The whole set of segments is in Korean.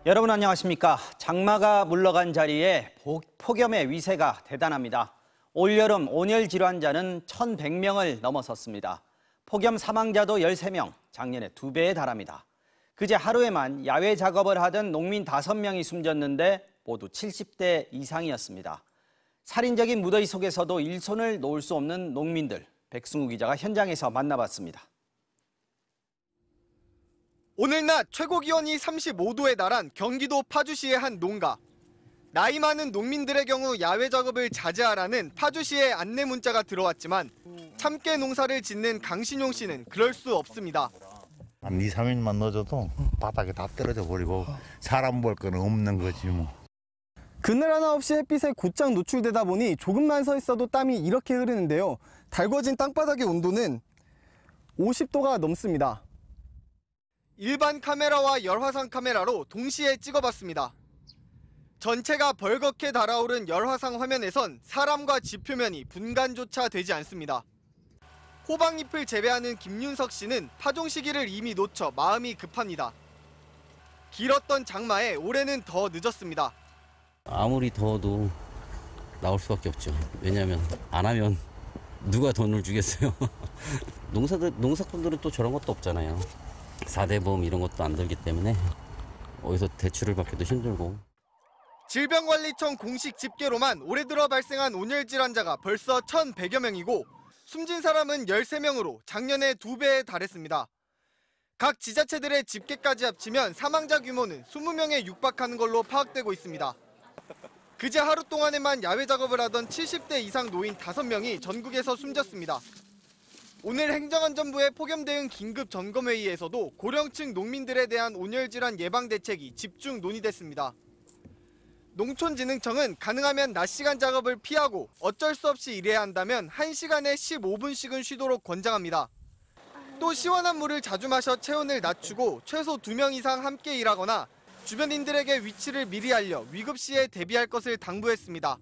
여러분 안녕하십니까. 장마가 물러간 자리에 폭염의 위세가 대단합니다. 올여름 온열 질환자는 1,100명을 넘어섰습니다. 폭염 사망자도 13명, 작년의 2배에 달합니다. 그제 하루에만 야외 작업을 하던 농민 5명이 숨졌는데 모두 70대 이상이었습니다. 살인적인 무더위 속에서도 일손을 놓을 수 없는 농민들, 백승우 기자가 현장에서 만나봤습니다. 오늘 낮 최고 기온이 35도에 달한 경기도 파주시의 한 농가. 나이 많은 농민들의 경우 야외 작업을 자제하라는 파주시의 안내 문자가 들어왔지만 참깨 농사를 짓는 강신용 씨는 그럴 수 없습니다. 한 2, 3일만 넣어줘도 바닥에 다 떨어져 버리고 사람 볼 건 없는 거지 뭐. 그늘 하나 없이 햇빛에 곧장 노출되다 보니 조금만 서 있어도 땀이 이렇게 흐르는데요. 달궈진 땅바닥의 온도는 50도가 넘습니다. 일반 카메라와 열화상 카메라로 동시에 찍어봤습니다. 전체가 벌겋게 달아오른 열화상 화면에선 사람과 집 표면이 분간조차 되지 않습니다. 호박잎을 재배하는 김윤석 씨는 파종 시기를 이미 놓쳐 마음이 급합니다. 길었던 장마에 올해는 더 늦었습니다. 아무리 더워도 나올 수밖에 없죠. 왜냐하면 안 하면 누가 돈을 주겠어요. 농사꾼들은 또 저런 것도 없잖아요. 4대 보험 이런 것도 안 들기 때문에 어디서 대출을 받기도 힘들고. 질병관리청 공식 집계로만 올해 들어 발생한 온열 질환자가 벌써 1,100여 명이고 숨진 사람은 13명으로 작년의 2배에 달했습니다. 각 지자체들의 집계까지 합치면 사망자 규모는 20명에 육박하는 걸로 파악되고 있습니다. 그제 하루 동안에만 야외 작업을 하던 70대 이상 노인 5명이 전국에서 숨졌습니다. 오늘 행정안전부의 폭염 대응 긴급 점검회의에서도 고령층 농민들에 대한 온열 질환 예방 대책이 집중 논의됐습니다. 농촌진흥청은 가능하면 낮 시간 작업을 피하고 어쩔 수 없이 일해야 한다면 1시간에 15분씩은 쉬도록 권장합니다. 또 시원한 물을 자주 마셔 체온을 낮추고 최소 2명 이상 함께 일하거나 주변인들에게 위치를 미리 알려 위급 시에 대비할 것을 당부했습니다.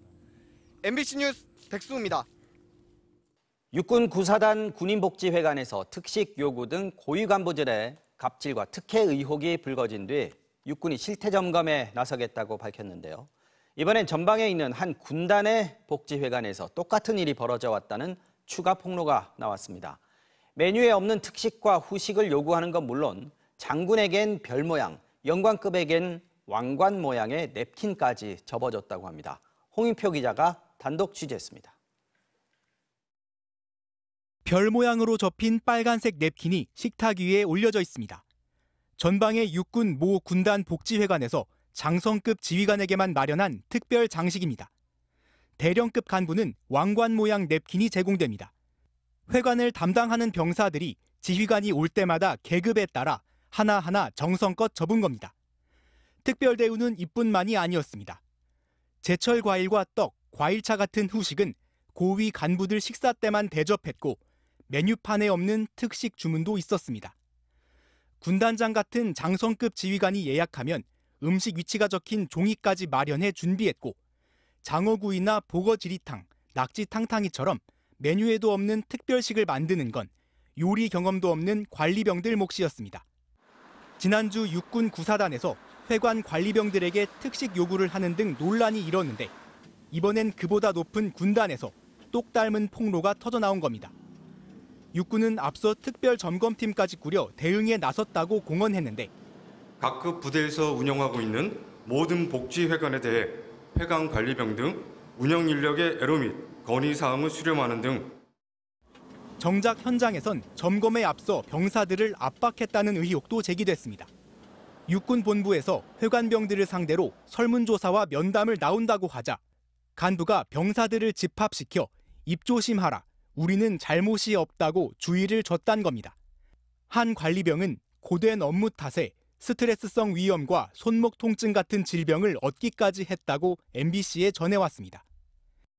MBC 뉴스 백승우입니다. 육군 구사단 군인복지회관에서 특식 요구 등 고위 간부들의 갑질과 특혜 의혹이 불거진 뒤 육군이 실태 점검에 나서겠다고 밝혔는데요. 이번엔 전방에 있는 한 군단의 복지회관에서 똑같은 일이 벌어져 왔다는 추가 폭로가 나왔습니다. 메뉴에 없는 특식과 후식을 요구하는 건 물론 장군에겐 별 모양, 영관급에겐 왕관 모양의 냅킨까지 접어줬다고 합니다. 홍인표 기자가 단독 취재했습니다. 별 모양으로 접힌 빨간색 냅킨이 식탁 위에 올려져 있습니다. 전방의 육군 모 군단 복지회관에서 장성급 지휘관에게만 마련한 특별 장식입니다. 대령급 간부는 왕관 모양 냅킨이 제공됩니다. 회관을 담당하는 병사들이 지휘관이 올 때마다 계급에 따라 하나하나 정성껏 접은 겁니다. 특별 대우는 이뿐만이 아니었습니다. 제철 과일과 떡, 과일차 같은 후식은 고위 간부들 식사 때만 대접했고 메뉴판에 없는 특식 주문도 있었습니다. 군단장 같은 장성급 지휘관이 예약하면 음식 위치가 적힌 종이까지 마련해 준비했고 장어구이나 보거지리탕, 낙지탕탕이처럼 메뉴에도 없는 특별식을 만드는 건 요리 경험도 없는 관리병들 몫이었습니다. 지난주 육군 구사단에서 회관 관리병들에게 특식 요구를 하는 등 논란이 일었는데 이번엔 그보다 높은 군단에서 똑 닮은 폭로가 터져나온 겁니다. 육군은 앞서 특별 점검팀까지 꾸려 대응에 나섰다고 공언했는데 각급 부대에서 운영하고 있는 모든 복지회관에 대해 회관 관리병 등 운영 인력의 애로 및 건의 사항을 수렴하는 등 정작 현장에선 점검에 앞서 병사들을 압박했다는 의혹도 제기됐습니다. 육군 본부에서 회관병들을 상대로 설문조사와 면담을 나온다고 하자 간부가 병사들을 집합시켜 입조심하라, 우리는 잘못이 없다고 주의를 줬단 겁니다. 한 관리병은 고된 업무 탓에 스트레스성 위염과 손목 통증 같은 질병을 얻기까지 했다고 MBC에 전해왔습니다.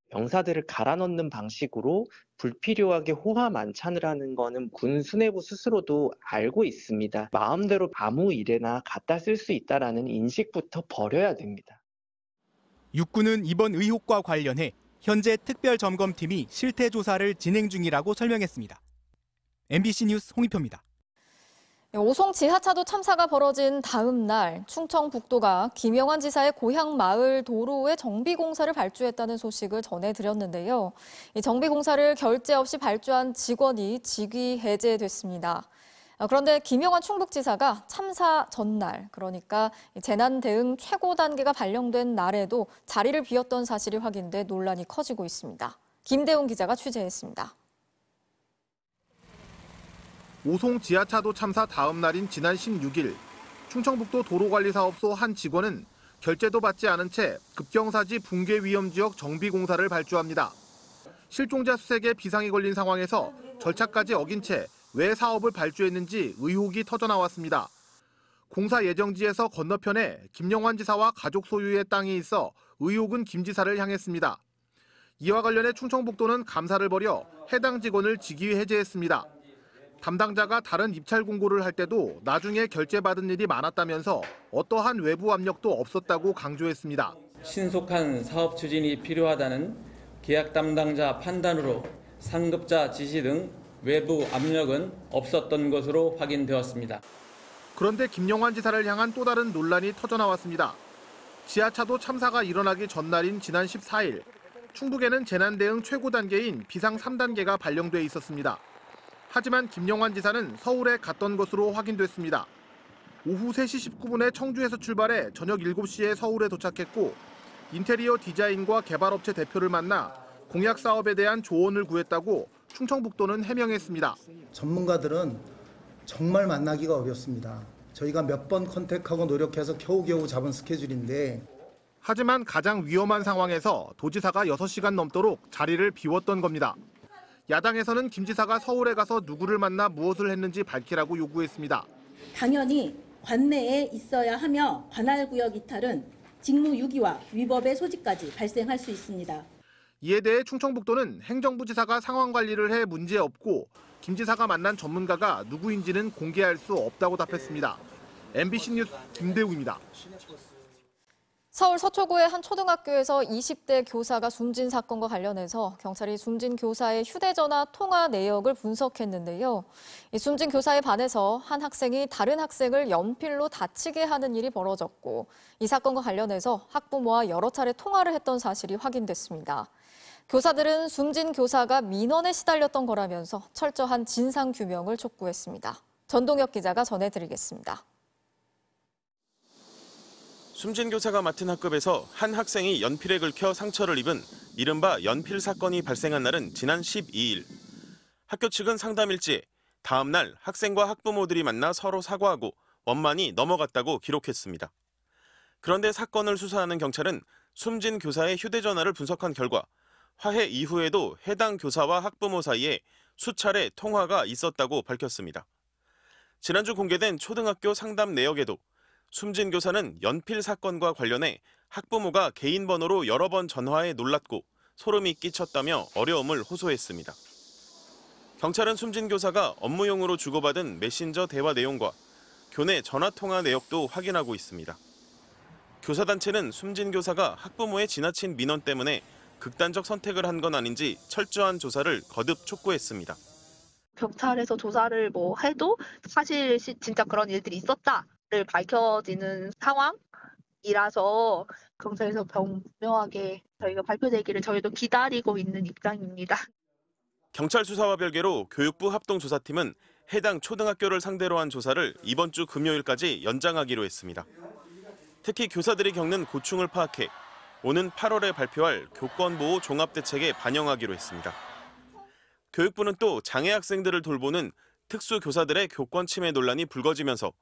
병사들을 갈아넣는 방식으로 불필요하게 호화 만찬을 하는 거는 군 수뇌부 스스로도 알고 있습니다. 마음대로 아무 일에나 갖다 쓸 수 있다라는 인식부터 버려야 됩니다. 육군은 이번 의혹과 관련해 현재 특별점검팀이 실태조사를 진행 중이라고 설명했습니다. MBC 뉴스 홍익표입니다. 오송 지하차도 참사가 벌어진 다음 날 충청북도가 김영환 지사의 고향 마을 도로의 정비공사를 발주했다는 소식을 전해드렸는데요. 이 정비공사를 결제 없이 발주한 직원이 직위 해제됐습니다. 그런데 김영환 충북지사가 참사 전날, 그러니까 재난 대응 최고 단계가 발령된 날에도 자리를 비웠던 사실이 확인돼 논란이 커지고 있습니다. 김대웅 기자가 취재했습니다. 오송 지하차도 참사 다음 날인 지난 16일 충청북도 도로관리사업소 한 직원은 결제도 받지 않은 채 급경사지 붕괴 위험 지역 정비공사를 발주합니다. 실종자 수색에 비상이 걸린 상황에서 절차까지 어긴 채 왜 사업을 발주했는지 의혹이 터져나왔습니다. 공사 예정지에서 건너편에 김영환 지사와 가족 소유의 땅이 있어 의혹은 김 지사를 향했습니다. 이와 관련해 충청북도는 감사를 벌여 해당 직원을 직위 해제했습니다. 담당자가 다른 입찰 공고를 할 때도 나중에 결제받은 일이 많았다면서 어떠한 외부 압력도 없었다고 강조했습니다. 신속한 사업 추진이 필요하다는 계약 담당자 판단으로 상급자 지시 등 외부 압력은 없었던 것으로 확인되었습니다. 그런데 김영환 지사를 향한 또 다른 논란이 터져나왔습니다. 지하차도 참사가 일어나기 전날인 지난 14일 충북에는 재난 대응 최고 단계인 비상 3단계가 발령돼 있었습니다. 하지만 김영환 지사는 서울에 갔던 것으로 확인됐습니다. 오후 3시 19분에 청주에서 출발해 저녁 7시에 서울에 도착했고 인테리어 디자인과 개발업체 대표를 만나 공약 사업에 대한 조언을 구했다고 충청북도는 해명했습니다. 전문가들은 정말 만나기가 어렵습니다. 저희가 몇 번 컨택하고 노력해서 겨우겨우 잡은 스케줄인데. 하지만 가장 위험한 상황에서 도지사가 6시간 넘도록 자리를 비웠던 겁니다. 야당에서는 김 지사가 서울에 가서 누구를 만나 무엇을 했는지 밝히라고 요구했습니다. 당연히 관내에 있어야 하며 관할구역 이탈은 직무유기와 위법의 소지까지 발생할 수 있습니다. 이에 대해 충청북도는 행정부지사가 상황 관리를 해 문제없고 김 지사가 만난 전문가가 누구인지는 공개할 수 없다고 답했습니다. MBC 뉴스 김대웅입니다. 서울 서초구의 한 초등학교에서 20대 교사가 숨진 사건과 관련해서 경찰이 숨진 교사의 휴대전화 통화 내역을 분석했는데요. 이 숨진 교사에 반해서 한 학생이 다른 학생을 연필로 다치게 하는 일이 벌어졌고 이 사건과 관련해서 학부모와 여러 차례 통화를 했던 사실이 확인됐습니다. 교사들은 숨진 교사가 민원에 시달렸던 거라면서 철저한 진상규명을 촉구했습니다. 전동혁 기자가 전해드리겠습니다. 숨진 교사가 맡은 학급에서 한 학생이 연필에 긁혀 상처를 입은 이른바 연필 사건이 발생한 날은 지난 12일. 학교 측은 상담 일지에 다음 날 학생과 학부모들이 만나 서로 사과하고 원만히 넘어갔다고 기록했습니다. 그런데 사건을 수사하는 경찰은 숨진 교사의 휴대전화를 분석한 결과 화해 이후에도 해당 교사와 학부모 사이에 수차례 통화가 있었다고 밝혔습니다. 지난주 공개된 초등학교 상담 내역에도 숨진 교사는 연필 사건과 관련해 학부모가 개인 번호로 여러 번 전화해 놀랐고 소름이 끼쳤다며 어려움을 호소했습니다. 경찰은 숨진 교사가 업무용으로 주고받은 메신저 대화 내용과 교내 전화통화 내역도 확인하고 있습니다. 교사단체는 숨진 교사가 학부모의 지나친 민원 때문에 극단적 선택을 한 건 아닌지 철저한 조사를 거듭 촉구했습니다. 경찰에서 조사를 해도 사실 진짜 그런 일들이 있었다를 밝혀지는 상황이라서 경찰에서 분명하게 저희가 발표되기를 저희도 기다리고 있는 입장입니다. 경찰 수사와 별개로 교육부 합동조사팀은 해당 초등학교를 상대로 한 조사를 이번 주 금요일까지 연장하기로 했습니다. 특히 교사들이 겪는 고충을 파악해 오는 8월에 발표할 교권보호 종합대책에 반영하기로 했습니다. 교육부는 또 장애 학생들을 돌보는 특수교사들의 교권 침해 논란이 불거지면서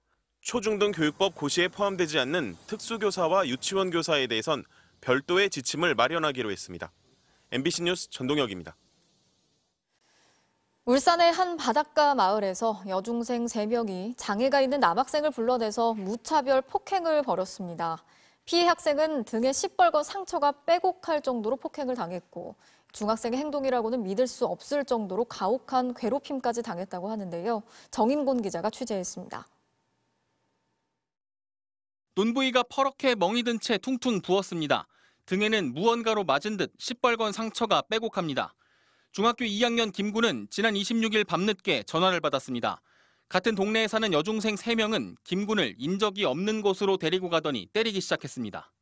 초중등 교육법 고시에 포함되지 않는 특수교사와 유치원 교사에 대해선 별도의 지침을 마련하기로 했습니다. MBC 뉴스 전동혁입니다. 울산의 한 바닷가 마을에서 여중생 3명이 장애가 있는 남학생을 불러내서 무차별 폭행을 벌였습니다. 피해 학생은 등에 시뻘건 상처가 빼곡할 정도로 폭행을 당했고 중학생의 행동이라고는 믿을 수 없을 정도로 가혹한 괴롭힘까지 당했다고 하는데요. 정인곤 기자가 취재했습니다. 논부위가 퍼렇게 멍이 든 채 퉁퉁 부었습니다. 등에는 무언가로 맞은 듯 시뻘건 상처가 빼곡합니다. 중학교 2학년 김군은 지난 26일 밤늦게 전화를 받았습니다. 같은 동네에 사는 여중생 3명은 김군을 인적이 없는 곳으로 데리고 가더니 때리기 시작했습니다.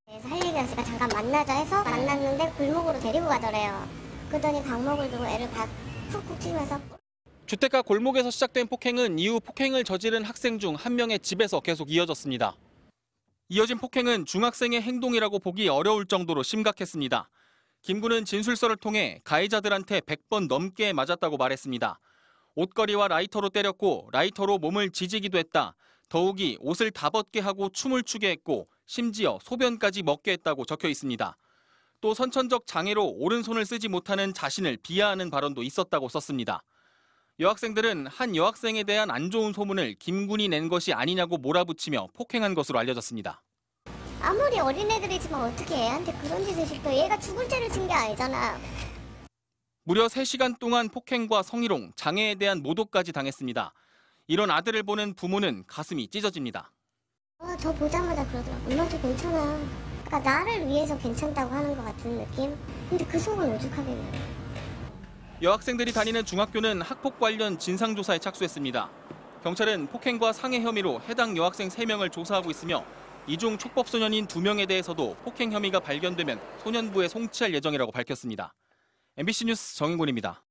할 얘기 없으니까 잠깐 만나자 해서 만났는데 골목으로 데리고 가더래요. 그러더니 강목을 두고 애를 푹푹 치면서. 주택가 골목에서 시작된 폭행은 이후 폭행을 저지른 학생 중 한 명의 집에서 계속 이어졌습니다. 이어진 폭행은 중학생의 행동이라고 보기 어려울 정도로 심각했습니다. 김군은 진술서를 통해 가해자들한테 100번 넘게 맞았다고 말했습니다. 옷걸이와 라이터로 때렸고 라이터로 몸을 지지기도 했다. 더욱이 옷을 다 벗게 하고 춤을 추게 했고 심지어 소변까지 먹게 했다고 적혀 있습니다. 또 선천적 장애로 오른손을 쓰지 못하는 자신을 비하하는 발언도 있었다고 썼습니다. 여학생들은 한 여학생에 대한 안 좋은 소문을 김군이 낸 것이 아니냐고 몰아붙이며 폭행한 것으로 알려졌습니다. 아무리 어린애들이지만 어떻게 애한테 그런 짓을 시켜. 얘가 죽을 죄를 진 게 아니잖아. 무려 3시간 동안 폭행과 성희롱, 장애에 대한 모독까지 당했습니다. 이런 아들을 보는 부모는 가슴이 찢어집니다. 저 보자마자 그러더라고. 엄마도 괜찮아. 그러니까 나를 위해서 괜찮다고 하는 것 같은 느낌? 근데 그 속은 오죽하겠냐. 여학생들이 다니는 중학교는 학폭 관련 진상조사에 착수했습니다. 경찰은 폭행과 상해 혐의로 해당 여학생 3명을 조사하고 있으며 이 중 촉법소년인 2명에 대해서도 폭행 혐의가 발견되면 소년부에 송치할 예정이라고 밝혔습니다. MBC 뉴스 정인곤입니다.